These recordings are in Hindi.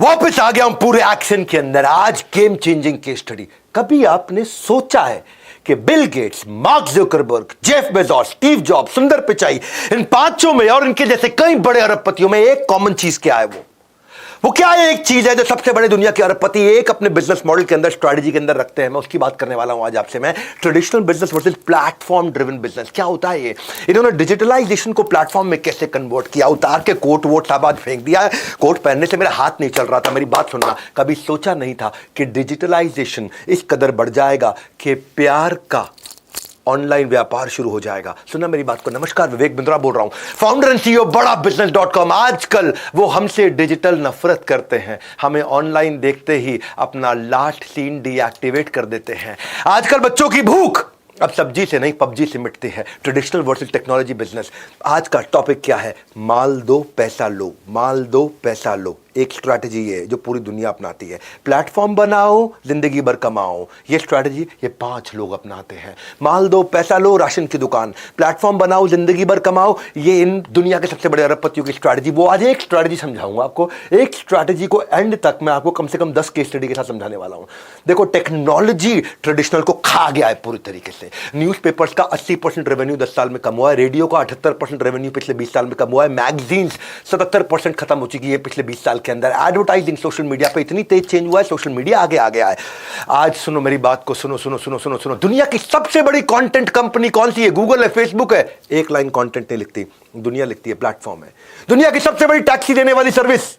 वापस आ गया हूं पूरे एक्शन के अंदर। आज गेम चेंजिंग केस स्टडी। कभी आपने सोचा है कि Bill Gates, mark Zuckerberg, Jeff Bezos, Steve jobs, सुंदर पिचाई, इन पांचों में और इनके जैसे कई बड़े अरबपतियों में एक कॉमन चीज क्या है? वो क्या है? एक चीज है जो सबसे बड़े दुनिया के अरबपति एक अपने बिजनेस मॉडल के अंदर, स्ट्रेटजी के अंदर रखते हैं। मैं उसकी बात करने वाला हूं आज आपसे। मैं traditional business versus platform driven business. क्या होता है ये? इन्होंने डिजिटलाइजेशन को प्लेटफॉर्म में कैसे कन्वर्ट किया। उतार के कोट वोट साहब आज फेंक दिया है। कोट पहनने से मेरा हाथ नहीं चल रहा था। मेरी बात सुनना, कभी सोचा नहीं था कि डिजिटलाइजेशन इस कदर बढ़ जाएगा कि प्यार का ऑनलाइन व्यापार शुरू हो जाएगा। सुना मेरी बात को। नमस्कार, विवेक बिंद्रा बोल रहा हूं, फाउंडर एंड सीईओ बड़ा बिजनेस.com। आजकल वो हमसे डिजिटल नफरत करते हैं, हमें ऑनलाइन देखते ही अपना लास्ट सीन डीएक्टिवेट कर देते हैं। आजकल बच्चों की भूख अब सब्जी से नहीं पबजी से मिटती है। Traditional versus technology business. आज का टॉपिक क्या है? माल दो पैसा लो, माल दो पैसा लो। एक स्ट्रैटेजी है जो पूरी दुनिया अपनाती है। प्लेटफॉर्म बनाओ, जिंदगी भर कमाओ। ये स्ट्रैटेजी ये 5 लोग अपनाते हैं। माल दो पैसा लो, राशन की दुकान। प्लेटफॉर्म बनाओ, जिंदगी भर कमाओ। ये इन दुनिया के सबसे बड़े अरबपतियों की स्ट्रैटेजी। वो आज एक स्ट्रैटेजी समझाऊंगा आपको। एक स्ट्रैटेजी को एंड तक मैं आपको कम से कम 10 केस स्टडी के साथ समझाने वाला हूं। देखो, टेक्नोलॉजी ट्रेडिशनल को खा गया है पूरी तरीके से। न्यूज़पेपर्स का 80% रेवेन्यू 10 साल में कम हुआ है। रेडियो का 78% रेवेन्यू पिछले 20 साल में कम हुआ है। मैगजीन्स 77% खत्म हो चुकी है पिछले 20 साल के अंदर। एडवर्टाइजिंग सोशल मीडिया पे इतनी तेज चेंज हुआ है, सोशल मीडिया आगे आ गया है। आज सुनो मेरी बात को, सुनो सुनो सुनो सुनो सुनो। दुनिया की सबसे बड़ी कंटेंट कंपनी कौन सी है? गूगल है, फेसबुक है। एक लाइन कंटेंट नहीं लिखती, दुनिया लिखती है, प्लेटफॉर्म है। दुनिया की सबसे बड़ी टैक्सी देने वाली सर्विस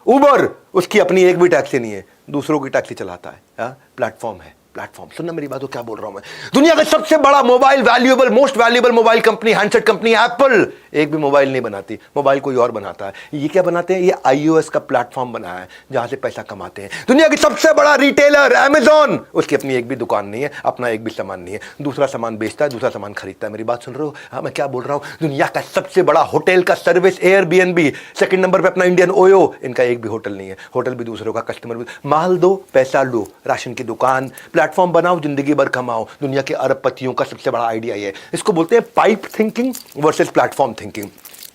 उबर, उसकी अपनी एक भी टैक्सी नहीं है, दूसरों की टैक्सी चलाता है। प्लेटफॉर्म है, प्लेटफॉर्म। सुनना मेरी बात को, क्या बोल रहा हूं मैं। दुनिया का सबसे बड़ा mobile valuable, most valuable mobile company, handset company Apple, एक भी मोबाइल नहीं बनाती, मोबाइल कोई और बनाता है। ये क्या बनाते हैं? ये iOS का प्लेटफॉर्म बनाया है जहां से पैसा कमाते हैं। दुनिया की सबसे बड़ा रिटेलर अमेज़न, उसकी अपनी एक भी दुकान नहीं है, अपना एक भी सामान नहीं है, दूसरा सामान बेचता है, दूसरा सामान खरीदता है। मेरी बात सुन रहे हो? हाँ, मैं क्या बोल रहा हूं। दुनिया का सबसे बड़ा होटल का सर्विस एयरबीएनबी, सेकंड नंबर पे अपना इंडियन ओयो, इनका एक भी होटल नहीं है, होटल भी दूसरों का, कस्टमर भी। माल दो पैसा लो, राशन की दुकान। प्लेटफॉर्म बनाओ, जिंदगी भर कमाओ। दुनिया के अरबपतियों का सबसे बड़ा आइडिया ये है। इसको बोलते हैं pipe thinking versus platform thinking.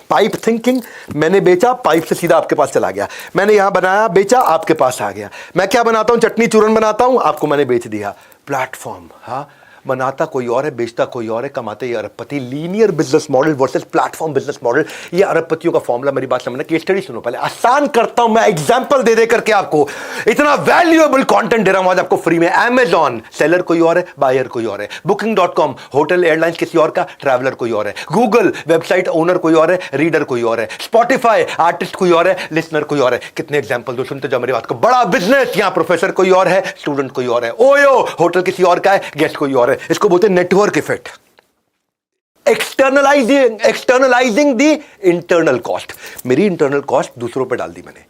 Pipe thinking, मैंने बेचा, पाइप से सीधा आपके पास चला गया। मैंने यहां बनाया, बेचा, आपके पास आ गया। मैं क्या बनाता हूं? चटनी चूरन बनाता हूं, आपको मैंने बेच दिया। प्लेटफॉर्म, हाँ, बनाता कोई और है, बेचता कोई और है, कमाते ये अरबपति। Linear business model versus platform business model, ये अरबपतियों का फॉर्मूला। मेरी बात समझना। केस स्टडी सुनो पहले, आसान करता हूं मैं, एग्जांपल दे करके आपको। इतना वैल्यूएबल कंटेंट दे रहा हूं आज आपको फ्री में। अमेज़न, सेलर कोई और है, बायर कोई और है। Booking.com, होटल एयरलाइंस किसी और का, ट्रैवलर कोई और है। गूगल, वेबसाइट ओनर कोई और है, रीडर कोई और है। स्पॉटिफाई, आर्टिस्ट कोई और है, लिसनर कोई और है। कितने एग्जांपल दो, सुनते जाओ मेरी बात को। बड़ा बिजनेस, यहां प्रोफेसर कोई और है, स्टूडेंट कोई और है। ओयो, होटल किसी और का है, गेस्ट कोई और है। इसको बोलते हैं network effect. Externalizing the internal cost. मेरी इंटरनल कॉस्ट दूसरों पे डाल दी मैंने।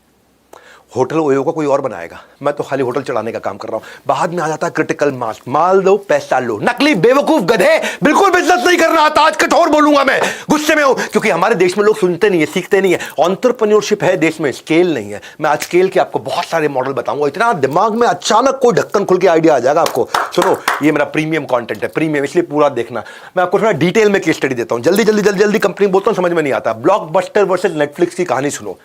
होटल ओयो का कोई और बनाएगा, मैं तो खाली होटल चढ़ाने का काम कर रहा हूं। बाद में आ जाता है क्रिटिकल मास। माल दो पैसा लो। नकली बेवकूफ गधे, बिल्कुल बिजनेस नहीं करना आता। आज कठोर बोलूंगा मैं, गुस्से में हूं, क्योंकि हमारे देश में लोग सुनते नहीं है, सीखते नहीं है। एंटरप्रेन्योरशिप है देश में, स्केल नहीं है। मैं आज स्केल के आपको बहुत सारे मॉडल बताऊंगा। इतना दिमाग में अचानक कोई ढक्कन खुल के आइडिया आ जाएगा आपको। सुनो, ये मेरा प्रीमियम कंटेंट है, प्रीमियम, इसलिए पूरा देखना। मैं आपको थोड़ा डिटेल में केस स्टडी देता हूं। जल्दी जल्दी जल्दी जल्दी कंपनी बोलता हूं, समझ में नहीं आता। ब्लॉकबस्टर वर्सेस नेटफ्लिक्स की कहानी सुनो।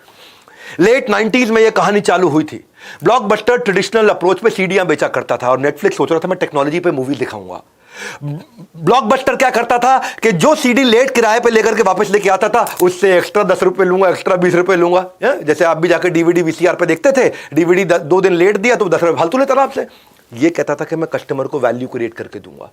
लेट 90s में यह कहानी चालू हुई थी। ब्लॉकबस्टर ट्रेडिशनल अप्रोच पे सीडियां बेचा करता था और नेटफ्लिक्स सोच रहा था मैं टेक्नोलॉजी पे मूवी दिखाऊंगा। ब्लॉकबस्टर क्या करता था कि जो सीडी लेट किराए पे लेकर के वापस लेके आता था, उससे एक्स्ट्रा 10 रुपए लूंगा, एक्स्ट्रा 20 रुपए लूंगा। जैसे आप भी जाकर डीवीडी वीसीआर पे देखते थे, डीवीडी 2 दिन लेट दिया तो 10 रुपए फालतू लेता था आपसे। ये कहता था कि मैं कस्टमर को वैल्यू क्रिएट करके दूंगा।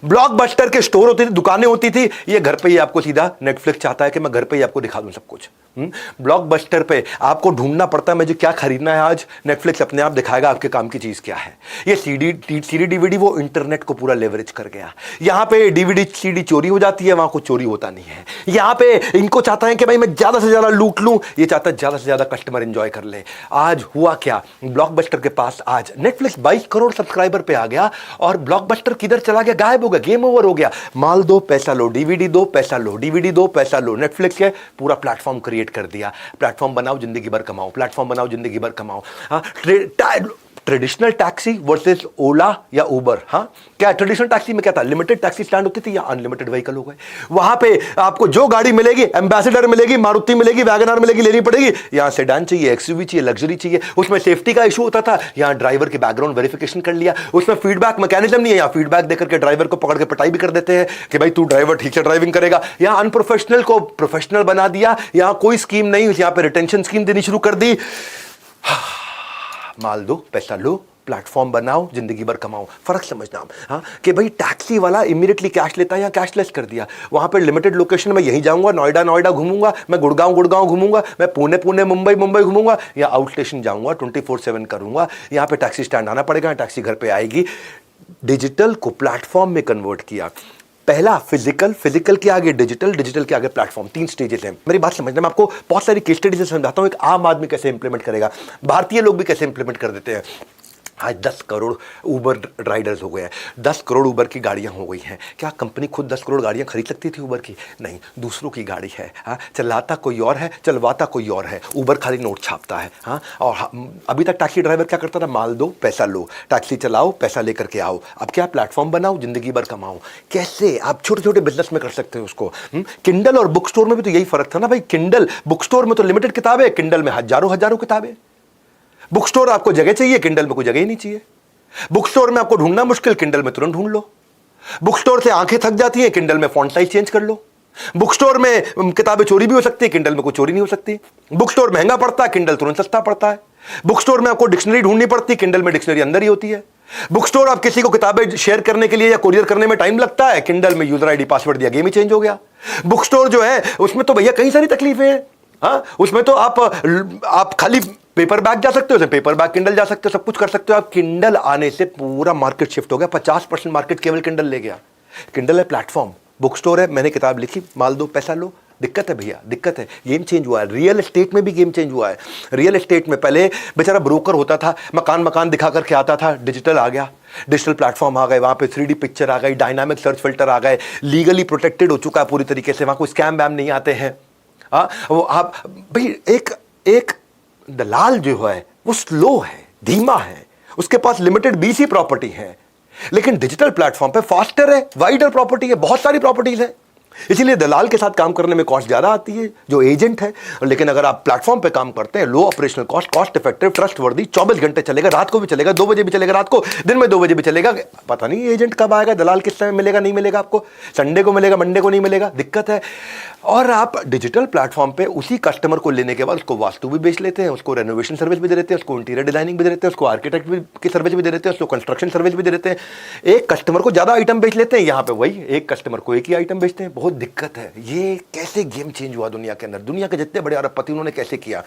ब्लॉकबस्टर के स्टोर होते थे, दुकानें होती थी, ये घर पे ही आपको सीधा, नेटफ्लिक्स चाहता है कि मैं घर पे ही आपको दिखा दूं सब कुछ। ब्लॉकबस्टर पे आपको ढूंढना पड़ता है मुझे क्या खरीदना है आज, नेटफ्लिक्स अपने आप दिखाएगा आपके काम की चीज क्या है। ये सीडी डीवीडी वो इंटरनेट को पूरा लेवरेज कर गया। यहां पे डीवीडी सीडी चोरी हो जाती है, वहां कुछ चोरी होता नहीं है। यहां पे इनको चाहता है कि भाई मैं ज्यादा से ज्यादा लूट लूं, ये चाहता है ज्यादा से ज्यादा कस्टमर एंजॉय कर ले। आज हुआ क्या, ब्लॉकबस्टर के पास आज नेटफ्लिक्स 22 करोड़ सब्सक्राइबर पे आ गया और ब्लॉकबस्टर किधर चला गया, गायब हो गया, गेम ओवर हो गया। माल दो पैसा लो, डीवीडी दो पैसा लो, डीवीडी दो पैसा लो। नेटफ्लिक्स के पूरा प्लेटफॉर्म क्रिएट कर दिया। प्लेटफॉर्म बनाओ, जिंदगी भर कमाओ। प्लेटफॉर्म बनाओ, जिंदगी भर कमाओ। ट्रेडिशनल टैक्सी वर्सेस ओला या उबर। हाँ, क्या ट्रेडिशनल टैक्सी में क्या था, लिमिटेड टैक्सी स्टैंड होती थी या अनलिमिटेड व्हीकल हो गए। वहां पे आपको जो गाड़ी मिलेगी, एम्बेसडर मिलेगी, मारुति मिलेगी, वैगनआर मिलेगी, लेनी पड़ेगी। यहां सेडान चाहिए, एक्सयूवी चाहिए, लग्जरी चाहिए। उसमें सेफ्टी का इशू होता था, यहां ड्राइवर के बैकग्राउंड वेरिफिकेशन कर लिया। उसमें फीडबैक मैकेनिज्म नहीं है, यहां फीडबैक देकर के ड्राइवर को पकड़ के पिटाई भी कर देते हैं कि भाई तू ड्राइवर ठीक से ड्राइविंग करेगा। यहां अनप्रोफेशनल को प्रोफेशनल बना दिया। यहां कोई स्कीम नहीं, यहां पे रिटेंशन स्कीम देनी शुरू कर दी। माल दो, पैसा लो, प्लेटफॉर्म बनाओ, जिंदगी भर कमाओ। फर्क समझना हाँ, कि भाई टैक्सी वाला इमीडिएटली कैश लेता है या कैशलेस कर दिया। वहां पे लिमिटेड लोकेशन में यहीं जाऊंगा, नोएडा घूमूंगा, मैं गुड़गांव घूमूंगा, मैं पुणे मुंबई घूमूंगा, या आउट स्टेशन जाऊंगा, 24/7 करूंगा। यहां पे टैक्सी स्टैंड आना पड़ेगा, टैक्सी घर पे आएगी। डिजिटल को प्लेटफॉर्म में कन्वर्ट किया। पहला फिजिकल के आगे डिजिटल के आगे प्लेटफॉर्म, 3 स्टेजेस हैं। मेरी बात समझना, मैं आपको बहुत सारी केस स्टडी से समझाता हूं एक आम आदमी कैसे इंप्लीमेंट करेगा, भारतीय लोग भी कैसे इंप्लीमेंट कर देते हैं। आज 10 करोड़ उबर राइडर्स हो गए हैं, 10 करोड़ उबर की गाड़ियां हो गई हैं। क्या कंपनी खुद 10 करोड़ गाड़ियां खरीद सकती थी उबर की? नहीं, दूसरों की गाड़ी है। हाँ, चलाता कोई और है, चलवाता कोई और है। उबर खाली नोट छापता है। हाँ, और अभी तक टैक्सी ड्राइवर क्या करता था, माल दो पैसा लो, टैक्सी चलाओ पैसा लेकर के आओ। अब क्या, प्लेटफॉर्म बनाओ, जिंदगी भर कमाओ। कैसे आप छोटे छोटे बिजनेस में कर सकते हो उसको। किंडल और बुक स्टोर में भी तो यही फर्क था ना भाई। किंडल बुक स्टोर में तो लिमिटेड किताबें, किंडल में हजारों किताबें। बुक स्टोर आपको जगह चाहिए, किंडल में कोई जगह ही नहीं चाहिए। बुक स्टोर में आपको ढूंढना मुश्किल, किंडल में तुरंत ढूंढ लो। बुक स्टोर से आंखें थक जाती हैं, किंडल में फॉन्ट साइज चेंज कर लो। बुक स्टोर में किताबें चोरी भी हो सकती है, किंडल में कोई चोरी नहीं हो सकती। बुक स्टोर महंगा पड़ता है, किंडल तुरंत सस्ता पड़ता है। बुक स्टोर में आपको डिक्शनरी ढूंढनी पड़ती है, किंडल में डिक्शनरी अंदर ही होती है। बुक स्टोर आप किसी को किताबें शेयर करने के लिए या कोरियर करने में टाइम लगता है, किंडल में यूजर आईडी पासवर्ड दिया, गेम ही चेंज हो गया। बुक स्टोर जो है उसमें तो भैया कई सारी तकलीफें हैं। हाँ, उसमें तो आप खाली पेपर बैग जा सकते हो, पेपर बैग किंडल जा सकते हो, सब कुछ कर सकते हो आप। किंडल आने से पूरा मार्केट शिफ्ट हो गया, 50% मार्केट केवल किंडल ले गया। किंडल है प्लेटफॉर्म, बुक स्टोर है, मैंने किताब लिखी, माल दो पैसा लो। दिक्कत है भैया, दिक्कत है। गेम चेंज हुआ है, रियल एस्टेट में भी गेम चेंज हुआ है। रियल एस्टेट में पहले बेचारा ब्रोकर होता था, मकान दिखा करके आता था, डिजिटल आ गया, डिजिटल प्लेटफॉर्म आ गए, वहां पे 3D पिक्चर आ गई, डायनामिक सर्च फिल्टर आ गए, लीगली प्रोटेक्टेड हो चुका है पूरी तरीके से, वहां कोई स्कैम वैम नहीं आते हैं। वो आप भाई एक दलाल जो है वो स्लो है, धीमा है, उसके पास लिमिटेड BC प्रॉपर्टी है। लेकिन डिजिटल प्लेटफॉर्म पे फास्टर है, वाइडर प्रॉपर्टी है, बहुत सारी प्रॉपर्टीज है। इसीलिए दलाल के साथ काम करने में कॉस्ट ज्यादा आती है जो एजेंट है। लेकिन अगर आप प्लेटफॉर्म पे काम करते हैं, लो ऑपरेशनल कॉस्ट इफेक्टिव, ट्रस्टवर्दी, 24 घंटे चलेगा, रात को भी चलेगा, 2 बजे भी चलेगा, रात को, दिन में 2 बजे भी चलेगा। पता नहीं एजेंट कब आएगा, दलाल किस समय मिलेगा, नहीं मिलेगा आपको, संडे को मिलेगा, मंडे को नहीं मिलेगा, दिक्कत है। और आप डिजिटल प्लेटफॉर्म पे उसी कस्टमर को लेने के बाद उसको वास्तु भी बेच लेते हैं, उसको रेनोवेशन सर्विस भी दे देते हैं, उसको इंटीरियर डिजाइनिंग भी दे देते हैं, उसको आर्किटेक्ट की सर्विस भी दे देते हैं, उसको कंस्ट्रक्शन सर्विस भी दे देते हैं। एक कस्टमर को ज्यादा आइटम बेच लेते हैं, यहाँ पे वही एक कस्टमर को एक ही आइटम बेचते हैं। बहुत दिक्कत है। ये कैसे गेम चेंज हुआ दुनिया के अंदर, दुनिया के जितने बड़े अरबपति उन्होंने कैसे किया।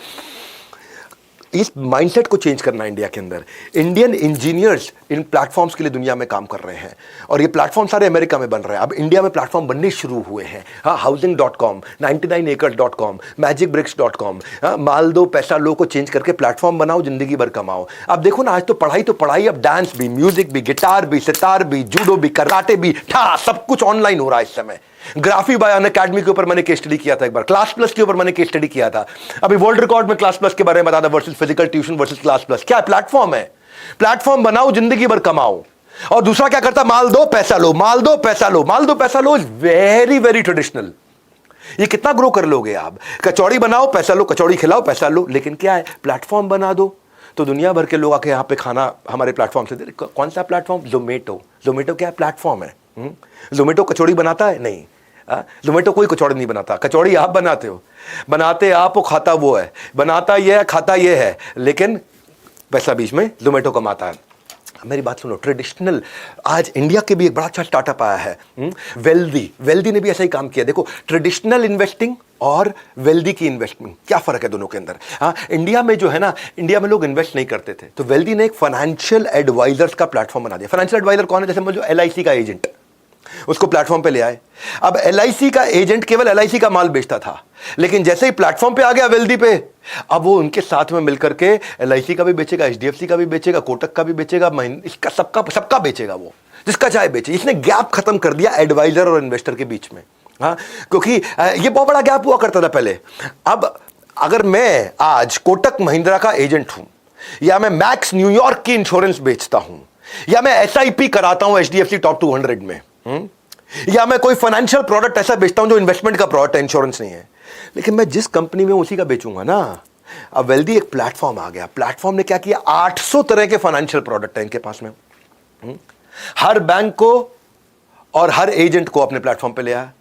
इस माइंडसेट को चेंज करना इंडिया के अंदर। इंडियन इंजीनियर्स इन प्लेटफॉर्म्स के लिए दुनिया में काम कर रहे हैं और ये प्लेटफॉर्म सारे अमेरिका में बन रहे हैं। अब इंडिया में प्लेटफॉर्म बनने शुरू हुए हैं। हाँ, housing.com, 99acres.com, magicbricks.com, माल दो पैसा लो को चेंज करके प्लेटफॉर्म बनाओ, जिंदगी भर कमाओ। अब देखो ना, आज तो पढ़ाई, अब डांस भी, म्यूजिक भी, गिटार भी, सितार भी, जूडो भी, कराटे भी, सब कुछ ऑनलाइन हो रहा है इस समय। ग्राफी बाय अनअकैडमी के ऊपर मैंने केस स्टडी किया था एक बार, क्लास प्लस के ऊपर मैंने केस स्टडी किया था। अभी वर्ल्ड रिकॉर्ड में क्लास प्लस के बारे में बता था, versus physical tuition versus class plus. क्या प्लेटफॉर्म है, प्लेटफॉर्म बनाओ, जिंदगी भर कमाओ। और दूसरा क्या करता, माल दो पैसा लो, माल दो पैसा लो, माल दो पैसा लो इज वेरी वेरी ट्रेडिशनल। ये कितना ग्रो कर लोगे आप। कचौड़ी बनाओ पैसा लो, कचौड़ी खिलाओ पैसा लो। लेकिन क्या है, प्लेटफॉर्म बना दो तो दुनिया भर के लोग आके यहाँ पे खाना हमारे प्लेटफॉर्म से दे। कौन सा प्लेटफॉर्म? जोमेटो क्या है, प्लेटफॉर्म है। जोमेटो कचौड़ी बनाता है? नहीं, जोमेटो कोई कचौड़ी नहीं बनाता। कचौड़ी आप बनाते हो, बनाते आप हो, खाता वो है, बनाता ये है, खाता ये है, लेकिन पैसा बीच में जोमेटो कमाता है। मेरी बात सुनो, ट्रेडिशनल, आज इंडिया के भी एक बड़ा अच्छा स्टार्टअप आया है, वेल्दी ने भी ऐसा ही काम किया। देखो, ट्रेडिशनल इन्वेस्टिंग और वेल्दी की इन्वेस्टमेंट, क्या फर्क है दोनों के अंदर। हाँ, इंडिया में जो है ना, इंडिया में लोग इन्वेस्ट नहीं करते थे, तो वेल्दी ने एक फाइनेंशियल एडवाइजर्स का प्लेटफॉर्म बना दिया। फाइनेंशियल एडवाइजर कौन है? जैसे समझो LIC का एजेंट, उसको प्लेटफॉर्म पे ले आए। अब LIC का एजेंट केवल LIC का माल बेचता था, लेकिन जैसे ही प्लेटफॉर्म पे आ गया वेल्दी पे, अब वो उनके साथ में मिलकर के LIC का भी बेचेगा, HDFC का भी बेचेगा, कोटक का भी बेचेगा, इसका सबका बेचेगा, वो जिसका चाहे बेचे। इसने गैप खत्म कर दिया एडवाइजर और इन्वेस्टर के बीच में। हाँ, क्योंकि ये बहुत बड़ा गैप हुआ करता था पहले। अब अगर मैं आज कोटक महिंद्रा का एजेंट हूं, या मैं मैक्स न्यूयॉर्क की इंश्योरेंस बेचता हूं, या मैं एसआईपी कराता हूं एचडीएफसी टॉप 200 में, या मैं कोई फाइनेंशियल प्रोडक्ट ऐसा बेचता हूं जो इन्वेस्टमेंट का प्रोडक्ट है, इंश्योरेंस नहीं है, लेकिन मैं जिस कंपनी में उसी का बेचूंगा ना। अब वेल्दी एक प्लेटफॉर्म आ गया, प्लेटफॉर्म ने क्या किया, 800 तरह के फाइनेंशियल प्रोडक्ट है इनके पास में। हर बैंक को और हर एजेंट को अपने प्लेटफॉर्म पे ले आया।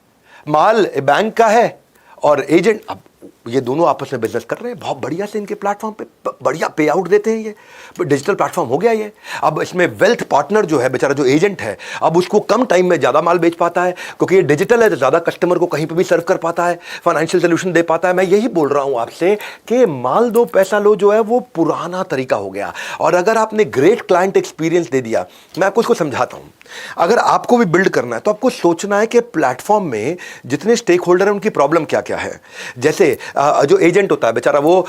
माल बैंक का है और एजेंट, अब ये दोनों आपस में बिजनेस कर रहे हैं बहुत बढ़िया से, इनके प्लेटफॉर्म पे बढ़िया पे आउट देते हैं। ये डिजिटल प्लेटफॉर्म हो गया ये। अब इसमें वेल्थ पार्टनर जो है बेचारा, जो एजेंट है, अब उसको कम टाइम में ज़्यादा माल बेच पाता है, क्योंकि ये डिजिटल है तो ज़्यादा कस्टमर को कहीं पे भी सर्व कर पाता है, फाइनेंशियल सोल्यूशन दे पाता है। मैं यही बोल रहा हूँ आपसे कि माल दो पैसा लो जो है वो पुराना तरीका हो गया। और अगर आपने ग्रेट क्लाइंट एक्सपीरियंस दे दिया, मैं आपको उसको समझाता हूँ। अगर आपको भी बिल्ड करना है तो आपको सोचना है कि प्लेटफॉर्म में जितने स्टेक होल्डर हैं उनकी प्रॉब्लम क्या क्या है। जैसे जो एजेंट होता है बेचारा, वो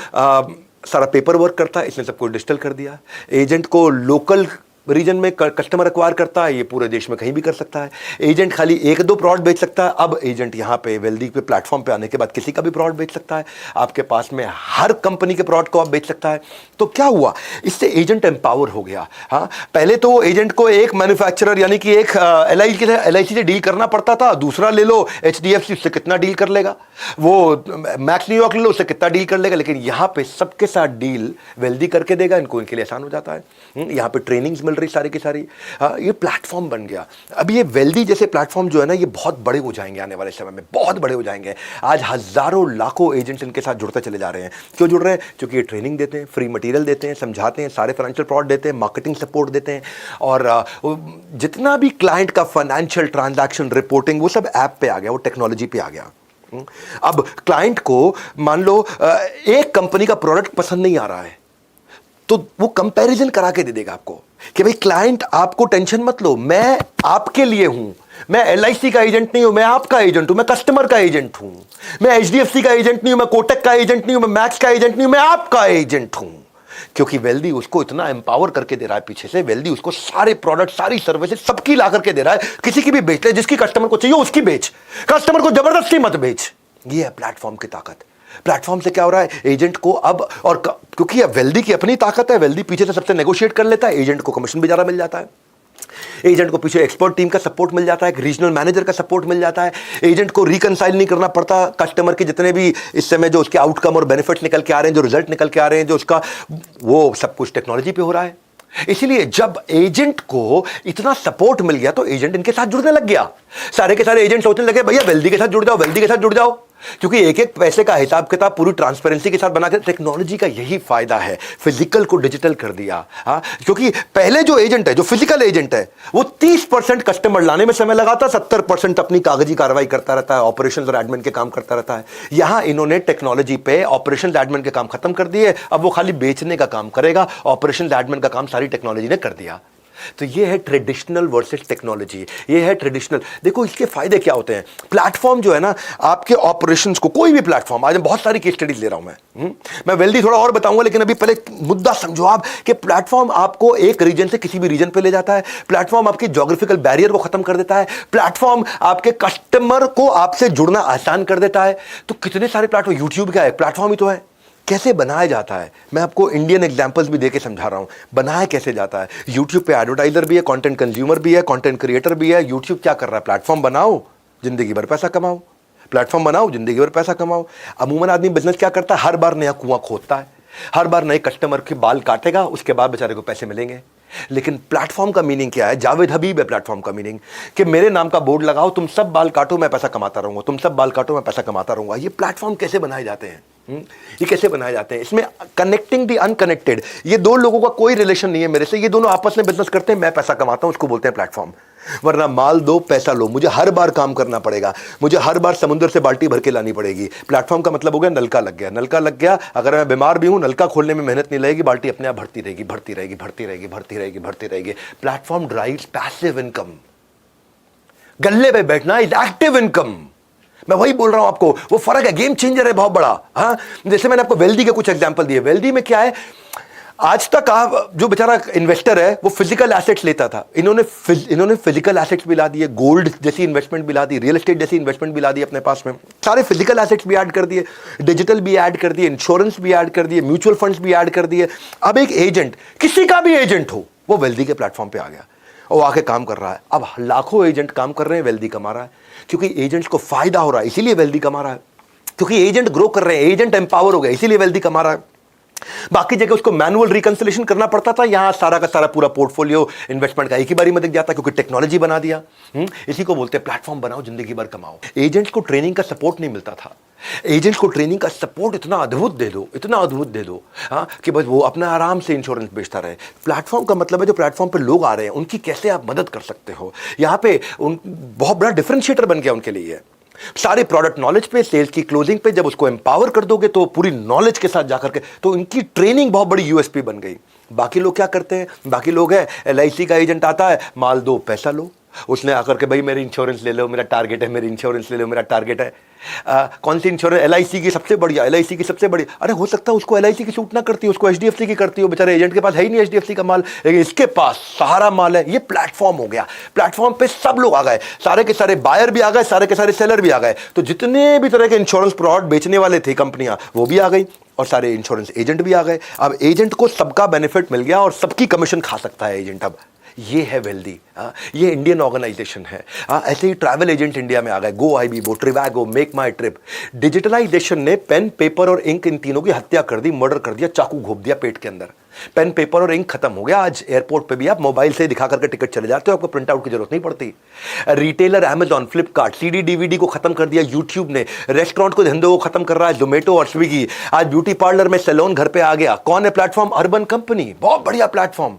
सारा पेपर वर्क करता है, इसने सब कुछ डिजिटल कर दिया। एजेंट को लोकल रीजन में कस्टमर एक्वायर करता है, ये पूरे देश में कहीं भी कर सकता है। एजेंट खाली एक दो प्रोडक्ट बेच सकता है, अब एजेंट यहाँ पे वेल्दी पे प्लेटफॉर्म पे आने के बाद किसी का भी प्रोडक्ट बेच सकता है। आपके पास में हर कंपनी के प्रोडक्ट को आप बेच सकता है। तो क्या हुआ, इससे एजेंट एम्पावर हो गया। हाँ, पहले तो एजेंट को एक मैन्युफैक्चरर यानी कि एक एलआईसी से डील करना पड़ता था। दूसरा ले लो एचडीएफसी, उससे कितना डील कर लेगा, वो मैक्स न्यूयॉर्क ले लो, उससे कितना डील कर लेगा। लेकिन यहाँ पे सबके साथ डील वेल्दी करके देगा, इनको इनके लिए आसान हो जाता है। यहाँ पे ट्रेनिंग्स मिल रही सारी की सारी। ये प्लेटफॉर्म बन गया। अब ये वेल्दी जैसे प्लेटफॉर्म जो है ना, ये बहुत बड़े हो जाएंगे आने वाले समय में, बहुत बड़े हो जाएंगे। आज हजारों लाखों एजेंट्स इनके साथ जुड़ते चले जा रहे हैं। क्यों जुड़ रहे हैं? क्योंकि ये ट्रेनिंग देते हैं, फ्री मटेरियल देते हैं, समझाते हैं, सारे फाइनेंशियल प्रोडक्ट देते हैं, मार्केटिंग सपोर्ट देते हैं, और जितना भी क्लाइंट का फाइनेंशियल ट्रांजैक्शन रिपोर्टिंग वो सब ऐप पे आ गया, वो टेक्नोलॉजी पे आ गया। अब क्लाइंट को मान लो एक कंपनी का प्रोडक्ट पसंद नहीं आ रहा है, तो वो कंपैरिजन करा के दे देगा आपको कि भाई क्लाइंट आपको टेंशन मत लो, मैं आपके लिए हूं, मैं एलआईसी का एजेंट नहीं हूं, मैं आपका एजेंट हूं, मैं कस्टमर का एजेंट हूं, मैं एचडीएफसी का एजेंट नहीं हूं, मैं कोटक का एजेंट नहीं हूं, मैं मैक्स का एजेंट नहीं हूं, मैं आपका एजेंट हूं। क्योंकि वेल्दी उसको इतना एम्पावर करके दे रहा है पीछे से, वेल्दी उसको सारे प्रोडक्ट, सारी सर्विसेज सबकी ला करके दे रहा है। किसी की भी बेच ले, जिसकी कस्टमर को चाहिए उसकी बेच, कस्टमर को जबरदस्ती मत बेच। ये है प्लेटफॉर्म की ताकत। प्लेटफॉर्म से क्या हो रहा है, एजेंट को अब, और क्योंकि अब वेल्दी की अपनी ताकत है, वेल्दी पीछे से सबसे नेगोशिएट कर लेता है, एजेंट को कमीशन भी ज्यादा मिल जाता है, एजेंट को पीछे एक्सपर्ट टीम का सपोर्ट मिल जाता है, एक रीजनल मैनेजर का सपोर्ट मिल जाता है, एजेंट को रिकंसाइल नहीं करना पड़ता कस्टमर के जितने भी इस समय जो उसके आउटकम और बेनिफिट्स निकल के आ रहे हैं, जो रिजल्ट निकल के आ रहे हैं, जो उसका, वो सब कुछ टेक्नोलॉजी पे हो रहा है। इसलिए जब एजेंट को इतना सपोर्ट मिल गया तो एजेंट इनके साथ जुड़ने लग गया। सारे के सारे एजेंट सोचने लगे भैया वेल्दी के साथ जुड़ जाओ, वेल्दी के साथ जुड़ जाओ, क्योंकि एक एक पैसे का हिसाब किताब पूरी ट्रांसपेरेंसी के साथ बना के। टेक्नोलॉजी का यही फायदा है, फिजिकल को डिजिटल कर दिया। हाँ, क्योंकि पहले जो एजेंट है, जो फिजिकल एजेंट है, वो 30% कस्टमर लाने में समय लगाता, 70% अपनी कागजी कार्रवाई करता रहता है, ऑपरेशंस और एडमिन के काम करता रहता है। यहां इन्होंने टेक्नोलॉजी पे ऑपरेशंस एडमिन के काम खत्म कर दिए, अब वो खाली बेचने का काम करेगा, ऑपरेशंस एडमिन का काम सारी टेक्नोलॉजी ने कर दिया। तो ये है ट्रेडिशनल वर्सेस टेक्नोलॉजी, ये है ट्रेडिशनल। देखो इसके फायदे क्या होते हैं। प्लेटफॉर्म जो है ना, आपके ऑपरेशंस को, कोई भी प्लेटफॉर्म, आज मैं बहुत सारी केस स्टडीज ले रहा हूं मैं वेल्दी थोड़ा और बताऊंगा, लेकिन अभी पहले मुद्दा समझो आप कि प्लेटफॉर्म आपको एक रीजन से किसी भी रीजन पे ले जाता है, प्लेटफॉर्म आपकी ज्योग्राफिकल बैरियर को खत्म कर देता है, प्लेटफॉर्म आपके कस्टमर को आपसे जुड़ना आसान कर देता है। तो कितने सारे प्लेटफॉर्म, यूट्यूब क्या है, प्लेटफॉर्म ही तो है। कैसे बनाया जाता है, मैं आपको इंडियन एग्जांपल्स भी देके समझा रहा हूं, बनाया कैसे जाता है। यूट्यूब पे एडवर्टाइजर भी है, कंटेंट कंज्यूमर भी है, कंटेंट क्रिएटर भी है। यूट्यूब क्या कर रहा है, प्लेटफॉर्म बनाओ, जिंदगी भर पैसा कमाओ, प्लेटफॉर्म बनाओ, जिंदगी भर पैसा कमाओ। अमूमन आदमी बिजनेस क्या करता है, हर बार नया कुआं खोदता है, हर बार नए कस्टमर के बाल काटेगा, उसके बाद बेचारे को पैसे मिलेंगे। लेकिन प्लेटफॉर्म का मीनिंग क्या है, जावेद हबीब है प्लेटफॉर्म का मीनिंग, कि मेरे नाम का बोर्ड लगाओ, तुम सब बाल काटो मैं पैसा कमाता रहूंगा, तुम सब बाल काटो मैं पैसा कमाता रहूंगा। ये प्लेटफॉर्म कैसे बनाए जाते हैं, ये कैसे बनाए जाते हैं। इसमें कनेक्टिंग दी अनकनेक्टेड, ये दो लोगों का कोई रिलेशन नहीं है मेरे से, ये दोनों आपस में बिजनेस करते हैं, मैं पैसा कमाता हूं, उसको बोलते हैं प्लेटफॉर्म। वरना माल दो पैसा लो, मुझे हर बार काम करना पड़ेगा, मुझे हर बार समुद्र से बाल्टी भर के लानी पड़ेगी। प्लेटफॉर्म का मतलब हो गया नलका लग गया, नलका लग गया, अगर मैं बीमार भी हूं, नलका खोलने में मेहनत नहीं लगेगी, बाल्टी अपने आप भरती रहेगी, भरती रहेगी, भरती रहेगी, भरती रहेगी, भरती रहेगी। Platform drives passive income. गल्ले पे बैठना इज एक्टिव इनकम। मैं वही बोल रहा हूं आपको, वो फर्क है, गेम चेंजर है बहुत बड़ा। हाँ, जैसे मैंने आपको वेल्दी के कुछ एग्जांपल दिए। वेल्दी में क्या है, आज तक आप जो बेचारा इन्वेस्टर है वो फिजिकल एसेट्स लेता था, इन्होंने फिजिकल एसेट्स भी ला दिए, गोल्ड जैसी इन्वेस्टमेंट भी ला दी, रियल एस्टेट जैसी इन्वेस्टमेंट भी ला दी अपने पास में, सारे फिजिकल एसेट्स भी ऐड कर दिए, डिजिटल भी ऐड कर दिए, इंश्योरेंस भी ऐड कर दिए, म्यूचुअल फंड्स भी ऐड कर दिए। अब एक एजेंट, किसी का भी एजेंट हो, वो वेल्दी के प्लेटफॉर्म पे आ गया और आके काम कर रहा है। अब लाखों एजेंट काम कर रहे हैं, वेल्दी कमा रहा है, क्योंकि एजेंट्स को फायदा हो रहा है, इसीलिए वेल्दी कमा रहा है, क्योंकि एजेंट ग्रो कर रहे हैं, एजेंट एम्पावर हो गया, इसीलिए वेल्दी कमा रहा है। बाकी जगह उसको मैनुअल रिकंसिलेशन करना पड़ता था, यहां सारा का सारा पूरा पोर्टफोलियो इन्वेस्टमेंट का एक ही बारी में दिख जाता, क्योंकि टेक्नोलॉजी बना दिया। इसी को बोलते हैं प्लेटफॉर्म बनाओ, जिंदगी भर कमाओ। एजेंट्स को ट्रेनिंग का सपोर्ट नहीं मिलता था, एजेंट्स को ट्रेनिंग का सपोर्ट इतना अद्भुत दे दो, इतना अद्भुत दे दो, हाँ, कि बस वो अपना आराम से इंश्योरेंस बेचता रहे। प्लेटफॉर्म का मतलब है जो प्लेटफॉर्म पे लोग आ रहे हैं उनकी कैसे आप मदद कर सकते हो। यहाँ पे बहुत बड़ा डिफरेंशिएटर बन गया उनके लिए। सारे प्रोडक्ट नॉलेज पे, सेल्स की क्लोजिंग पे जब उसको एम्पावर कर दोगे तो पूरी नॉलेज के साथ जाकर के, तो इनकी ट्रेनिंग बहुत बड़ी यूएसपी बन गई। बाकी लोग क्या करते हैं, बाकी लोग है LIC का एजेंट आता है, माल दो पैसा लो, उसने आकर के भाई मेरी इंश्योरेंस ले लो, मेरा टारगेट है, मेरी इंश्योरेंस ले लो, मेरा टारगेट है। कौन सी इंश्योरेंस, LIC की सबसे बढ़िया, LIC की सबसे बढ़िया। अरे हो सकता है उसको LIC की सूट ना करती, उसको HDFC की करती हो, बेचारे एजेंट के पास है ही नहीं HDFC का माल, लेकिन इसके पास सहारा माल है। ये प्लेटफॉर्म हो गया, प्लेटफॉर्म पे सब लोग आ गए, सारे के सारे बायर भी आ गए, सारे के सारे सेलर भी आ गए। तो जितने भी तरह के इंश्योरेंस प्रोडक्ट बेचने वाले थे कंपनियां, वो भी आ गई और सारे इंश्योरेंस एजेंट भी आ गए। अब एजेंट को सबका बेनिफिट मिल गया और सबकी कमीशन खा सकता है एजेंट। अब ये है वेल्दी, ये इंडियन ऑर्गेनाइजेशन है। ऐसे ही ट्रैवल एजेंट इंडिया में आ गए, GoIbibo, ट्रिवैगो, मेक माई ट्रिप। डिजिटलाइजेशन ने पेन, पेपर और इंक इन तीनों की हत्या कर दी, मर्डर कर दिया, चाकू घोप दिया पेट के अंदर। पेन, पेपर और इंक खत्म हो गया। आज एयरपोर्ट पे भी आप मोबाइल से दिखा करके टिकट चले जाते हो, आपको प्रिंट आउट की जरूरत नहीं पड़ती। Retailer Amazon, Flipkart, CD DVD को खत्म कर दिया यूट्यूब ने। रेस्टोरेंट को धंधे को खत्म कर रहा है जोमेटो और स्विगी। आज ब्यूटी पार्लर में सैलून घर पे आ गया। कौन है प्लेटफॉर्म? अर्बन कंपनी, बहुत बढ़िया प्लेटफॉर्म।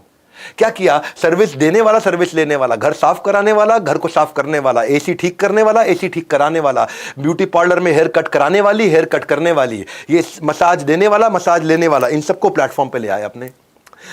क्या किया? सर्विस देने वाला, सर्विस लेने वाला, घर साफ कराने वाला, घर को साफ करने वाला, AC ठीक करने वाला, AC ठीक कराने वाला, ब्यूटी पार्लर में हेयर कट कराने वाली, हेयर कट करने वाली, ये मसाज देने वाला, मसाज लेने वाला, इन सबको प्लेटफॉर्म पे ले आए अपने।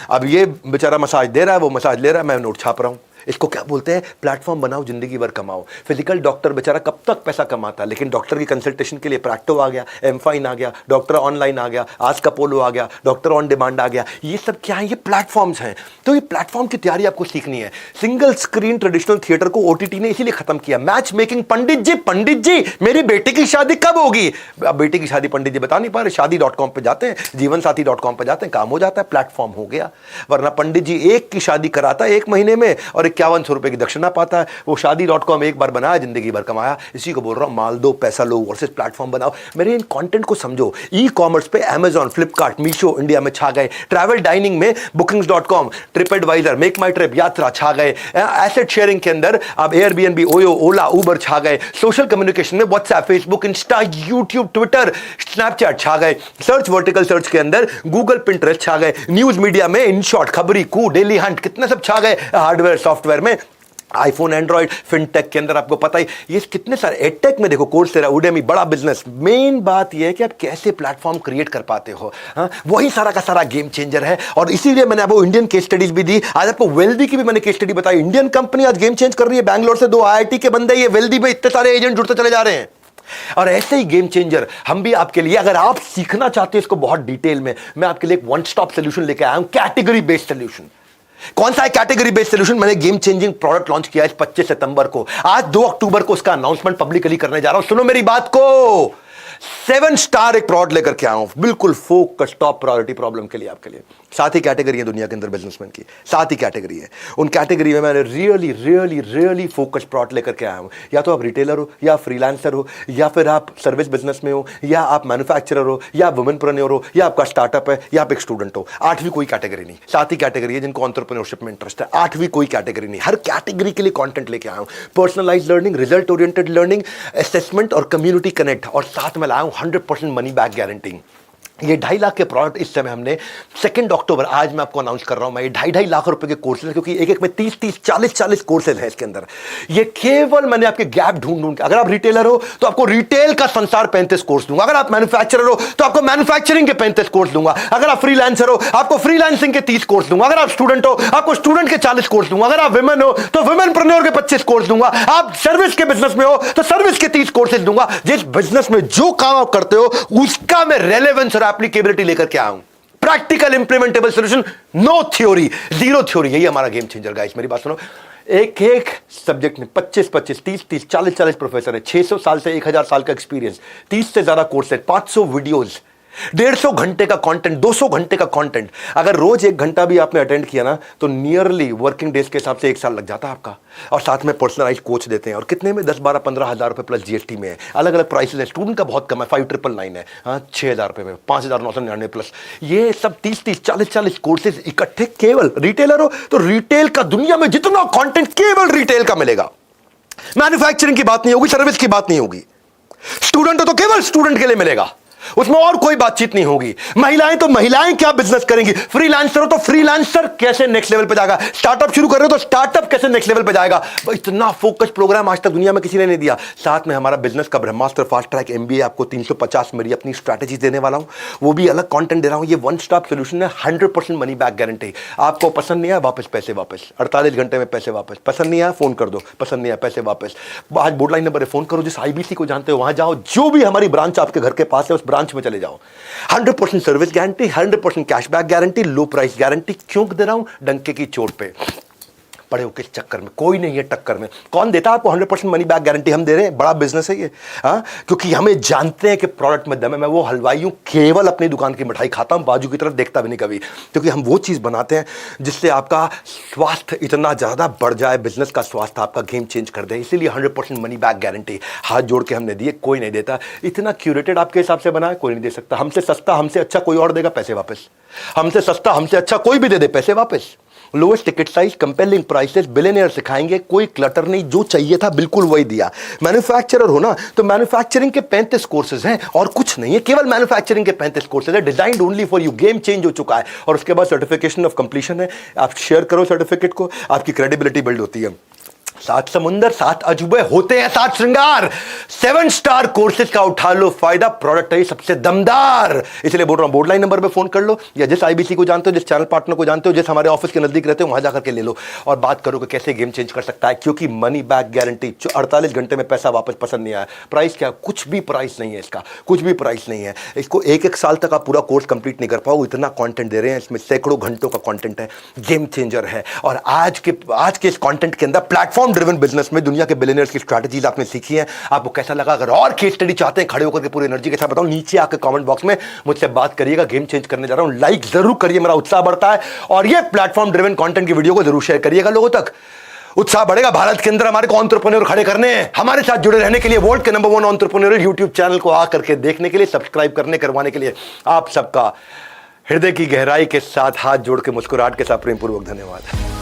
अब ये बेचारा मसाज दे रहा है, वो मसाज ले रहा है, मैं नोट छाप रहा हूं। इसको क्या बोलते हैं? प्लेटफॉर्म बनाओ, जिंदगी भर कमाओ। फिजिकल डॉक्टर बेचारा कब तक पैसा कमाता है, लेकिन डॉक्टर की कंसल्टेशन के लिए प्रैक्टो आ गया, एमफाइन आ गया, डॉक्टर ऑनलाइन आ गया, आस्क अपोलो आ गया, डॉक्टर ऑन डिमांड आ गया। ये सब क्या है? ये प्लेटफॉर्म्स हैं। तो ये प्लेटफॉर्म की तैयारी आपको सीखनी है। सिंगल स्क्रीन ट्रेडिशनल थिएटर को OTT ने इसीलिए खत्म किया। मैच मेकिंग, पंडित जी मेरी बेटी की शादी कब होगी? अब बेटी की शादी पंडित जी बता नहीं पा रहे, शादी.com पे जाते हैं, जीवनसाथी.com पे जाते हैं, काम हो जाता है, प्लेटफॉर्म हो गया। वरना पंडित जी एक की शादी कराता है 1 महीने में और 5100 रुपए की दक्षिणा पाता है। वो शादी.com एक बार बनाया, जिंदगी भर कमाया। इसी को बोल रहा हूं, माल दो पैसा लो वर्सेस प्लेटफॉर्म बनाओ। मेरे इन कंटेंट को समझो। ई-कॉमर्स पे Amazon, फ्लिपकार्ट, मीशो इंडिया में छा गए। ट्रैवल डाइनिंग में Bookings.com, ट्रिप एडवाइजर, मेक माई ट्रिप, यात्रा छा गए। एसेट शेयरिंग के अंदर अब Airbnb, ओयो, ओला, उबर छा गए। सोशल कम्युनिकेशन में WhatsApp, Facebook, Insta, YouTube, Twitter, Snapchat छा गए। सर्च, वर्टिकल सर्च के अंदर गूगल, पिंटरेस्ट छा गए। न्यूज मीडिया में इनशॉट, खबरी, कू, डेली हंट, कितने सब छा गए। हार्डवेयर, सॉफ्टवेयर में आईफोन, एंड्रॉइड, फिनटेक के अंदर आपको पता ही, ये कितने सारे। एडटेक में देखो, कोर्सेरा, उडेमी, बड़ा बिजनेस। मेन बात ये है कि आप कैसे प्लेटफॉर्म क्रिएट कर पाते हो। वही सारा का सारा गेम चेंजर है। और इसीलिए मैंने आपको इंडियन केस स्टडीज भी दी। आज आपको वेल्दी की भी मैंने केस स्टडी बताई। इंडियन कंपनी आज गेम चेंज कर रही है। बैंगलोर से 2 IIT के बंदे, ये वेल्दी में इतने सारे एजेंट जुड़ते चले जा रहे हैं। और ऐसे ही गेम चेंजर हम भी आपके लिए, अगर आप सीखना चाहते हैं इसको बहुत डिटेल में, मैं आपके लिए एक वन स्टॉप सोल्यूशन लेके आया हूं, कैटेगरी बेस्ड सोल्यूशन। कौन सा है कैटेगरी बेस्ड सोल्यूशन? मैंने गेम चेंजिंग प्रोडक्ट लॉन्च किया इस 25 सितंबर को। आज 2 अक्टूबर को उसका अनाउंसमेंट पब्लिकली करने जा रहा हूं। सुनो मेरी बात को, 7 स्टार एक प्रोडक्ट लेकर के आया हूं, बिल्कुल फोकस, टॉप प्रायोरिटी प्रॉब्लम के लिए, आपके लिए। 7 ही कैटेगरी है दुनिया के अंदर बिजनेसमैन की, 7 ही कैटेगरी है। उन कैटेगरी में मैंने रियली फोकस प्रोडक्ट लेकर के आया हूं। या तो आप रिटेलर हो, या फ्रीलांसर हो, या फिर आप सर्विस बिजनेस में हो, या आप मैन्युफैक्चरर हो, या वुमेनप्रेन्योर हो, या आपका स्टार्टअप है, या आप एक स्टूडेंट हो। 8वीं कोई कैटेगरी नहीं, 7 ही कैटेगरी है जिनको एंटरप्रेन्योरशिप में इंटरेस्ट है। 8वीं कोई कैटेगरी नहीं। हर कैटेगरी के लिए कंटेंट लेके आया हूं। Personalised learning, result oriented learning, assessment और कम्युनिटी कनेक्ट, और साथ में लाया हूं 100% मनी बैक गारंटी। ये 2.5 लाख के प्रोडक्ट इस समय हमने 2 अक्टूबर, आज मैं आपको अनाउंस कर रहा हूं। मैं ये 2.5 लाख रुपए के कोर्सेज हैं, क्योंकि एक में 30 40 कोर्सेज हैं इसके अंदर। ये केवल मैंने आपके गैप ढूंढ के, अगर आप रिटेलर हो तो आपको रिटेल का संसार 35 कोर्स दूंगा। अगर आप मैन्युफैक्चरर हो तो आपको मैन्युफैक्चरिंग के 35 कोर्स दूंगा। अगर आप फ्रीलांसर हो आपको फ्रीलांसिंग के 30 कोर्स दूंगा। अगर आप स्टूडेंट हो आपको स्टूडेंट के 40 कोर्स दूंगा। अगर आप वुमेन हो तो वुमेनप्रेन्योर के 25 कोर्स दूंगा। आप सर्विस के बिजनेस में हो तो सर्विस के 30 कोर्सेज दूंगा। जिस बिजनेस में जो काम आप करते हो उसका मैं रेलेवेंस और एप्लीकेबिलिटी लेकर क्या हूं। Practical implementable solution, no theory, zero theory. यही हमारा गेम चेंजर गाइस। मेरी बात सुनो, एक एक सब्जेक्ट में 25-25, 30-30, 40-40 प्रोफेसर है, 600 साल से 1000 साल का एक्सपीरियंस, 30 से ज्यादा कोर्स है, 500 वीडियोस, 150 घंटे का कंटेंट, 200 घंटे का कंटेंट। अगर रोज 1 घंटा भी आपने अटेंड किया ना, तो नियरली वर्किंग डेज के हिसाब से 1 साल लग जाता है आपका। और साथ में पर्सनलाइज कोच देते हैं, और कितने में 10-12-15 हज़ार रुपए प्लस जीएसटी में है। अलग अलग प्राइसेस है, स्टूडेंट का बहुत कम है, 5999 है, हाँ 6000 रुपए में, 5999 प्लस। ये सब 30-30, 40-40 कोर्सेज इकट्ठे। केवल रिटेलर हो तो रिटेल का दुनिया में जितना कंटेंट केवल रिटेल का मिलेगा। मैन्युफैक्चरिंग की बात नहीं होगी, सर्विस की बात नहीं होगी। स्टूडेंट हो तो केवल स्टूडेंट के लिए मिलेगा, उसमें और कोई बातचीत नहीं होगी। महिलाएं तो महिलाएं क्या बिजनेस करेंगी, फ्रीलांसर हो तो फ्रीलांसर कैसे नेक्स्ट लेवल पे जाएगा, स्टार्टअप शुरू कर रहे हो तो स्टार्टअप कैसे नेक्स्ट लेवल पे जाएगा। इतना फोकस प्रोग्राम आज तक दुनिया में किसी ने नहीं दिया। साथ में हमारा बिजनेस का ब्रह्मास्त्र फास्ट ट्रैक एमबीए, आपको 350 मेरी अपनी स्ट्रैटेजी देने वाला हूं, वो भी अलग कंटेंट दे रहा हूं। ये वन स्टॉप सोल्यूशन है, 100% मनी बैक गारंटी। आपको पसंद नहीं आया, वापस पैसे वापस, 48 घंटे में पैसे वापस। पसंद नहीं आया, फोन कर दो, पसंद नहीं आया, पैसे वापस। आज बोर्ड लाइन नंबर है, फोन करो। जिस आईबीसी को जानते हो वहां जाओ, जो भी हमारी ब्रांच आपके घर के पास है उस ब्रांच में चले जाओ। 100% सर्विस गारंटी, 100% कैशबैक गारंटी, लो प्राइस गारंटी। क्यों दे रहा हूं, डंके की चोट पे। पड़े हो किस चक्कर में, कोई नहीं है टक्कर में। कौन देता है आपको 100% मनी बैक गारंटी? हम दे रहे हैं। बड़ा बिजनेस है ये, हाँ, क्योंकि हमें जानते हैं कि प्रोडक्ट में दम है। मैं वो हलवाई हूं, केवल अपनी दुकान की मिठाई खाता हूं, बाजू की तरफ देखता भी नहीं कभी, क्योंकि हम वो चीज बनाते हैं जिससे आपका स्वास्थ्य इतना ज्यादा बढ़ जाए, बिजनेस का स्वास्थ्य आपका गेम चेंज कर दे। इसीलिए 100% मनी बैक गारंटी हाथ जोड़ के हमने दिए, कोई नहीं देता। इतना क्यूरेटेड आपके हिसाब से बना है, कोई नहीं दे सकता। हमसे सस्ता, हमसे अच्छा कोई और देगा, पैसे वापस। हमसे सस्ता, हमसे अच्छा कोई भी दे दे, पैसे वापस। Lowest ticket size, compelling prices, billionaire सिखाएंगे, कोई क्लटर नहीं, जो चाहिए था बिल्कुल वही दिया। मैन्युफैक्चरर हो ना, तो मैन्युफैक्चरिंग के 35 कोर्सेज हैं और कुछ नहीं है, केवल मैन्युफैक्चरिंग के 35 कोर्सेज है, designed only for you. Game change हो चुका है। और उसके बाद सर्टिफिकेशन ऑफ कंप्लीशन है। आप शेयर करो सर्टिफिकेट को, आपकी क्रेडिबिलिटी बिल्ड होती है। 7 समुंदर, 7 अजूबे होते हैं, 7 श्रृंगार। 7 स्टार कोर्सेज का उठा लो फायदा, प्रोडक्ट है सबसे दमदार। इसलिए बोल रहा हूं, बोर्ड लाइन नंबर पे फोन कर लो, या जिस आईबीसी को जानते हो, जिस चैनल पार्टनर को जानते हो, जिस हमारे ऑफिस के नजदीक रहते हो, वहां जाकर के ले लो और बात करो कि कैसे गेम चेंज कर सकता है। क्योंकि मनी बैक गारंटी, 48 घंटे में पैसा वापस। पसंद नहीं आया, प्राइस क्या, कुछ भी प्राइस नहीं है इसका, कुछ भी प्राइस नहीं है। इसको 1-1 साल तक आप पूरा कोर्स कंप्लीट नहीं कर पाओ, इतना कंटेंट दे रहे हैं। इसमें सैकड़ों घंटों का कंटेंट है, गेम चेंजर है। और आज के इस कंटेंट के अंदर प्लेटफॉर्म ड्रिवन बिजनेस में दुनिया के बिलियनियर्स की स्ट्रैटेजीज आपने सीखी है। आपको कैसा लगा? अगर और केस स्टडी चाहते हैं, खड़े होकर के पूरी एनर्जी के साथ बताओ, नीचे आकर कमेंट बॉक्स में मुझसे बात करिएगा। गेम चेंज करने जा रहा हूं, लाइक जरूर करिए, मेरा उत्साह बढ़ता है। और ये प्लेटफॉर्म ड्रिवन कंटेंट की वीडियो को जरूर शेयर करिएगा लोगों तक, उत्साह बढ़ेगा। भारत के अंदर हमारे को एंटरप्रेन्योर खड़े करने हैं। हमारे साथ जुड़े रहने के लिए, वर्ल्ड के नंबर 1 एंटरप्रेन्योर यूट्यूब चैनल को आकर के देखने के लिए, सब्सक्राइब करने करवाने के लिए आप सबका हृदय की गहराई के साथ, हाथ जोड़ के, मुस्कुराहट के साथ प्रेमपूर्वक धन्यवाद।